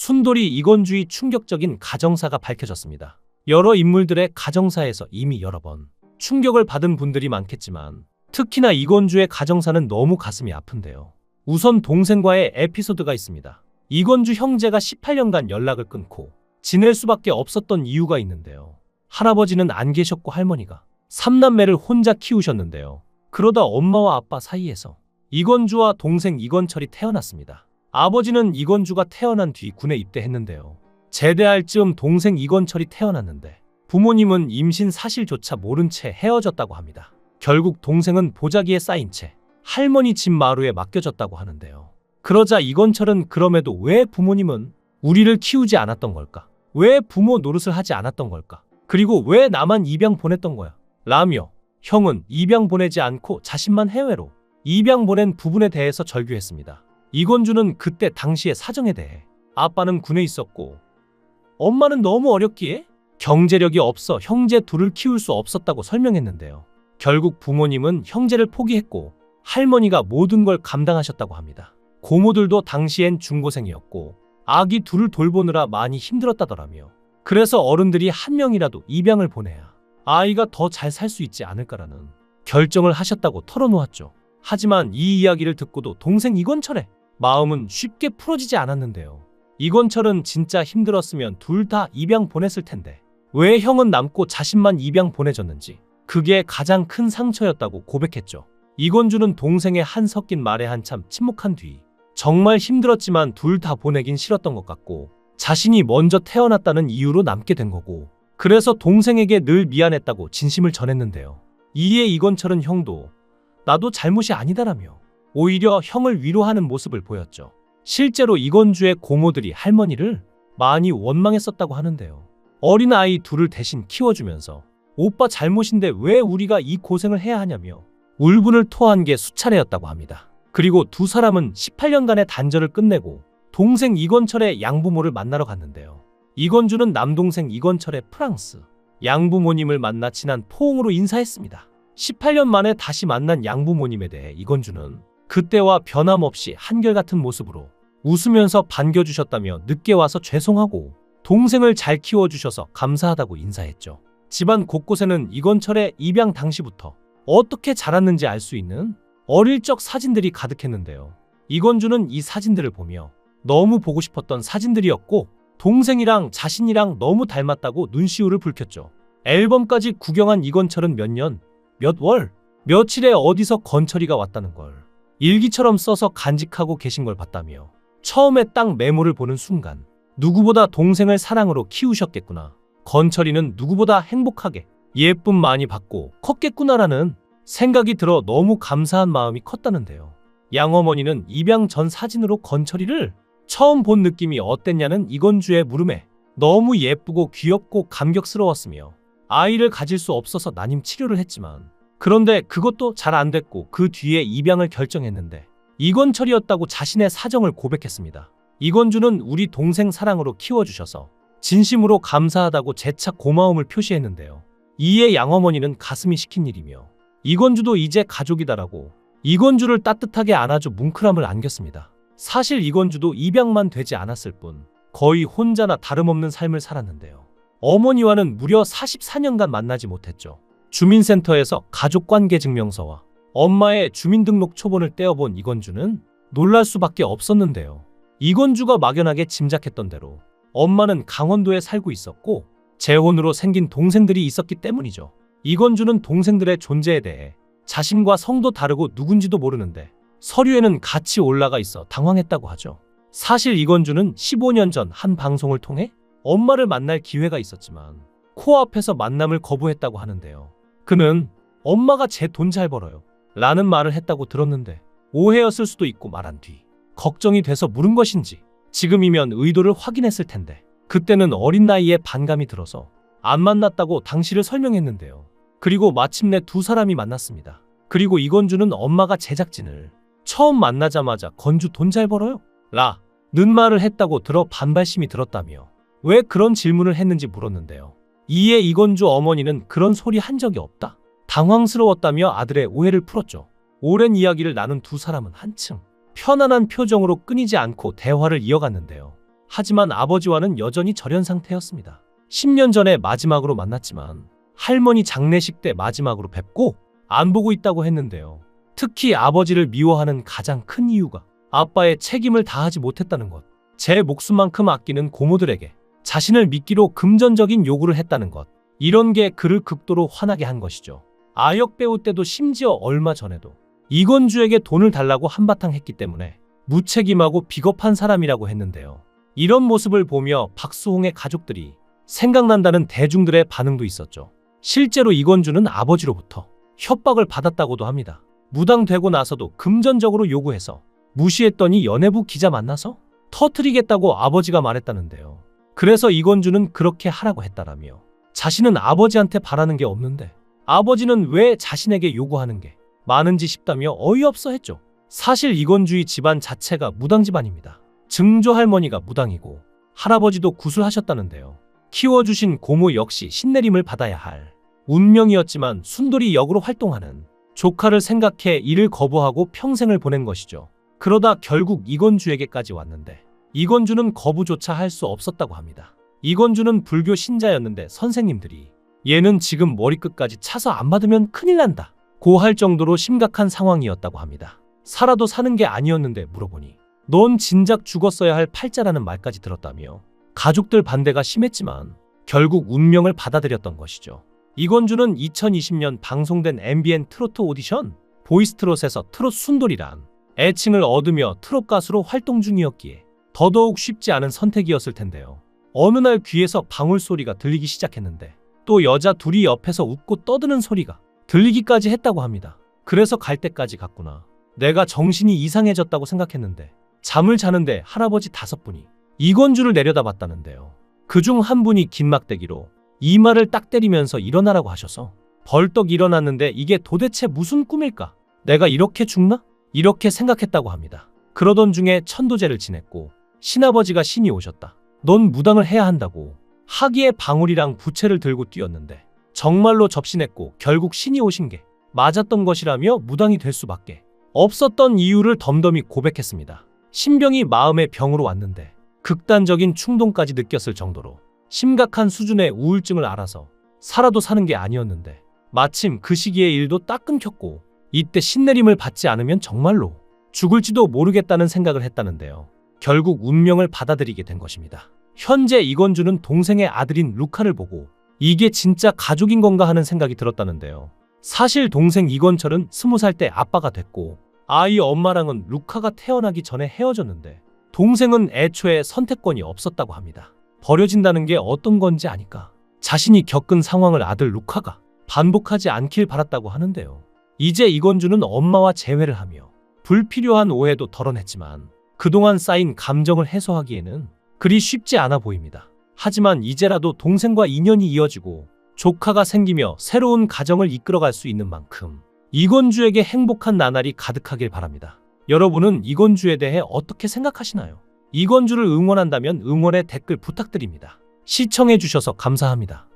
순돌이 이건주의 충격적인 가정사가 밝혀졌습니다. 여러 인물들의 가정사에서 이미 여러 번 충격을 받은 분들이 많겠지만 특히나 이건주의 가정사는 너무 가슴이 아픈데요. 우선 동생과의 에피소드가 있습니다. 이건주 형제가 18년간 연락을 끊고 지낼 수밖에 없었던 이유가 있는데요. 할아버지는 안 계셨고 할머니가 3남매를 혼자 키우셨는데요. 그러다 엄마와 아빠 사이에서 이건주와 동생 이건철이 태어났습니다. 아버지는 이건주가 태어난 뒤 군에 입대했는데요. 제대할 즈음 동생 이건철이 태어났는데 부모님은 임신 사실조차 모른 채 헤어졌다고 합니다. 결국 동생은 보자기에 쌓인 채 할머니 집 마루에 맡겨졌다고 하는데요. 그러자 이건철은 그럼에도 왜 부모님은 우리를 키우지 않았던 걸까? 왜 부모 노릇을 하지 않았던 걸까? 그리고 왜 나만 입양 보냈던 거야? 라며 형은 입양 보내지 않고 자신만 해외로 입양 보낸 부분에 대해서 절규했습니다. 이건주는 그때 당시의 사정에 대해 아빠는 군에 있었고 엄마는 너무 어렸기에 경제력이 없어 형제 둘을 키울 수 없었다고 설명했는데요. 결국 부모님은 형제를 포기했고 할머니가 모든 걸 감당하셨다고 합니다. 고모들도 당시엔 중고생이었고 아기 둘을 돌보느라 많이 힘들었다더라며. 그래서 어른들이 한 명이라도 입양을 보내야 아이가 더 잘 살 수 있지 않을까라는 결정을 하셨다고 털어놓았죠. 하지만 이 이야기를 듣고도 동생 이건철의 마음은 쉽게 풀어지지 않았는데요. 이건철은 진짜 힘들었으면 둘 다 입양 보냈을 텐데 왜 형은 남고 자신만 입양 보내줬는지 그게 가장 큰 상처였다고 고백했죠. 이건주는 동생의 한 섞인 말에 한참 침묵한 뒤 정말 힘들었지만 둘 다 보내긴 싫었던 것 같고 자신이 먼저 태어났다는 이유로 남게 된 거고 그래서 동생에게 늘 미안했다고 진심을 전했는데요. 이에 이건철은 형도 나도 잘못이 아니다라며 오히려 형을 위로하는 모습을 보였죠. 실제로 이건주의 고모들이 할머니를 많이 원망했었다고 하는데요. 어린아이 둘을 대신 키워주면서 오빠 잘못인데 왜 우리가 이 고생을 해야 하냐며 울분을 토한 게 수차례였다고 합니다. 그리고 두 사람은 18년간의 단절을 끝내고 동생 이건철의 양부모를 만나러 갔는데요. 이건주는 남동생 이건철의 프랑스 양부모님을 만나 친한 포옹으로 인사했습니다. 18년 만에 다시 만난 양부모님에 대해 이건주는 그때와 변함없이 한결같은 모습으로 웃으면서 반겨주셨다며 늦게 와서 죄송하고 동생을 잘 키워주셔서 감사하다고 인사했죠. 집안 곳곳에는 이건철의 입양 당시부터 어떻게 자랐는지 알 수 있는 어릴 적 사진들이 가득했는데요. 이건주는 이 사진들을 보며 너무 보고 싶었던 사진들이었고 동생이랑 자신이랑 너무 닮았다고 눈시울을 붉혔죠. 앨범까지 구경한 이건철은 몇 년, 몇 월, 며칠에 어디서 건철이가 왔다는 걸 일기처럼 써서 간직하고 계신 걸 봤다며 처음에 딱 메모를 보는 순간 누구보다 동생을 사랑으로 키우셨겠구나. 건철이는 누구보다 행복하게 예쁨 많이 받고 컸겠구나라는 생각이 들어 너무 감사한 마음이 컸다는데요. 양어머니는 입양 전 사진으로 건철이를 처음 본 느낌이 어땠냐는 이건주의 물음에 너무 예쁘고 귀엽고 감격스러웠으며 아이를 가질 수 없어서 난임 치료를 했지만 그런데 그것도 잘 안 됐고 그 뒤에 입양을 결정했는데 이건철이었다고 자신의 사정을 고백했습니다. 이건주는 우리 동생 사랑으로 키워주셔서 진심으로 감사하다고 재차 고마움을 표시했는데요. 이에 양어머니는 가슴이 식힌 일이며 이건주도 이제 가족이다라고 이건주를 따뜻하게 안아줘 뭉클함을 안겼습니다. 사실 이건주도 입양만 되지 않았을 뿐 거의 혼자나 다름없는 삶을 살았는데요. 어머니와는 무려 44년간 만나지 못했죠. 주민센터에서 가족관계증명서와 엄마의 주민등록 초본을 떼어본 이건주는 놀랄 수밖에 없었는데요. 이건주가 막연하게 짐작했던 대로 엄마는 강원도에 살고 있었고 재혼으로 생긴 동생들이 있었기 때문이죠. 이건주는 동생들의 존재에 대해 자신과 성도 다르고 누군지도 모르는데 서류에는 같이 올라가 있어 당황했다고 하죠. 사실 이건주는 15년 전 한 방송을 통해 엄마를 만날 기회가 있었지만 코앞에서 만남을 거부했다고 하는데요. 그는 엄마가 제 돈 잘 벌어요 라는 말을 했다고 들었는데 오해였을 수도 있고 말한 뒤 걱정이 돼서 물은 것인지 지금이면 의도를 확인했을 텐데 그때는 어린 나이에 반감이 들어서 안 만났다고 당시를 설명했는데요. 그리고 마침내 두 사람이 만났습니다. 그리고 이건주는 엄마가 제작진을 처음 만나자마자 건주 돈 잘 벌어요? 라는 말을 했다고 들어 반발심이 들었다며 왜 그런 질문을 했는지 물었는데요. 이에 이건주 어머니는 그런 소리 한 적이 없다. 당황스러웠다며 아들의 오해를 풀었죠. 오랜 이야기를 나눈 두 사람은 한층 편안한 표정으로 끊이지 않고 대화를 이어갔는데요. 하지만 아버지와는 여전히 절연 상태였습니다. 10년 전에 마지막으로 만났지만 할머니 장례식 때 마지막으로 뵙고 안 보고 있다고 했는데요. 특히 아버지를 미워하는 가장 큰 이유가 아빠의 책임을 다하지 못했다는 것. 제 목숨만큼 아끼는 고모들에게 자신을 믿기로 금전적인 요구를 했다는 것. 이런 게 그를 극도로 화나게 한 것이죠. 아역 배우 때도 심지어 얼마 전에도 이건주에게 돈을 달라고 한바탕 했기 때문에 무책임하고 비겁한 사람이라고 했는데요. 이런 모습을 보며 박수홍의 가족들이 생각난다는 대중들의 반응도 있었죠. 실제로 이건주는 아버지로부터 협박을 받았다고도 합니다. 무당되고 나서도 금전적으로 요구해서 무시했더니 연예부 기자 만나서 터뜨리겠다고 아버지가 말했다는데요. 그래서 이건주는 그렇게 하라고 했다라며 자신은 아버지한테 바라는 게 없는데 아버지는 왜 자신에게 요구하는 게 많은지 싶다며 어이없어 했죠. 사실 이건주의 집안 자체가 무당 집안입니다. 증조 할머니가 무당이고 할아버지도 구술하셨다는데요. 키워주신 고모 역시 신내림을 받아야 할 운명이었지만 순돌이 역으로 활동하는 조카를 생각해 이를 거부하고 평생을 보낸 것이죠. 그러다 결국 이건주에게까지 왔는데 이건주는 거부조차 할 수 없었다고 합니다. 이건주는 불교 신자였는데 선생님들이 얘는 지금 머리끝까지 차서 안 받으면 큰일 난다 고 할 정도로 심각한 상황이었다고 합니다. 살아도 사는 게 아니었는데 물어보니 넌 진작 죽었어야 할 팔자라는 말까지 들었다며 가족들 반대가 심했지만 결국 운명을 받아들였던 것이죠. 이건주는 2020년 방송된 MBN 트로트 오디션 보이스트롯에서 트롯 순돌이란 애칭을 얻으며 트롯 가수로 활동 중이었기에 더더욱 쉽지 않은 선택이었을 텐데요. 어느 날 귀에서 방울소리가 들리기 시작했는데 또 여자 둘이 옆에서 웃고 떠드는 소리가 들리기까지 했다고 합니다. 그래서 갈 때까지 갔구나. 내가 정신이 이상해졌다고 생각했는데 잠을 자는데 할아버지 5분이 이건주를 내려다봤다는데요. 그중 한 분이 긴 막대기로 이마를 딱 때리면서 일어나라고 하셔서 벌떡 일어났는데 이게 도대체 무슨 꿈일까? 내가 이렇게 죽나? 이렇게 생각했다고 합니다. 그러던 중에 천도제를 지냈고 신아버지가 신이 오셨다. 넌 무당을 해야 한다고 하기에 방울이랑 부채를 들고 뛰었는데 정말로 접신했고 결국 신이 오신 게 맞았던 것이라며 무당이 될 수밖에 없었던 이유를 덤덤히 고백했습니다. 신병이 마음의 병으로 왔는데 극단적인 충동까지 느꼈을 정도로 심각한 수준의 우울증을 앓아서 살아도 사는 게 아니었는데 마침 그 시기에 일도 딱 끊겼고 이때 신내림을 받지 않으면 정말로 죽을지도 모르겠다는 생각을 했다는데요. 결국 운명을 받아들이게 된 것입니다. 현재 이건주는 동생의 아들인 루카를 보고 이게 진짜 가족인 건가 하는 생각이 들었다는데요. 사실 동생 이건철은 20살 때 아빠가 됐고 아이 엄마랑은 루카가 태어나기 전에 헤어졌는데 동생은 애초에 선택권이 없었다고 합니다. 버려진다는 게 어떤 건지 아니까 자신이 겪은 상황을 아들 루카가 반복하지 않길 바랐다고 하는데요. 이제 이건주는 엄마와 재회를 하며 불필요한 오해도 덜어냈지만 그동안 쌓인 감정을 해소하기에는 그리 쉽지 않아 보입니다. 하지만 이제라도 동생과 인연이 이어지고 조카가 생기며 새로운 가정을 이끌어갈 수 있는 만큼 이건주에게 행복한 나날이 가득하길 바랍니다. 여러분은 이건주에 대해 어떻게 생각하시나요? 이건주를 응원한다면 응원의 댓글 부탁드립니다. 시청해주셔서 감사합니다.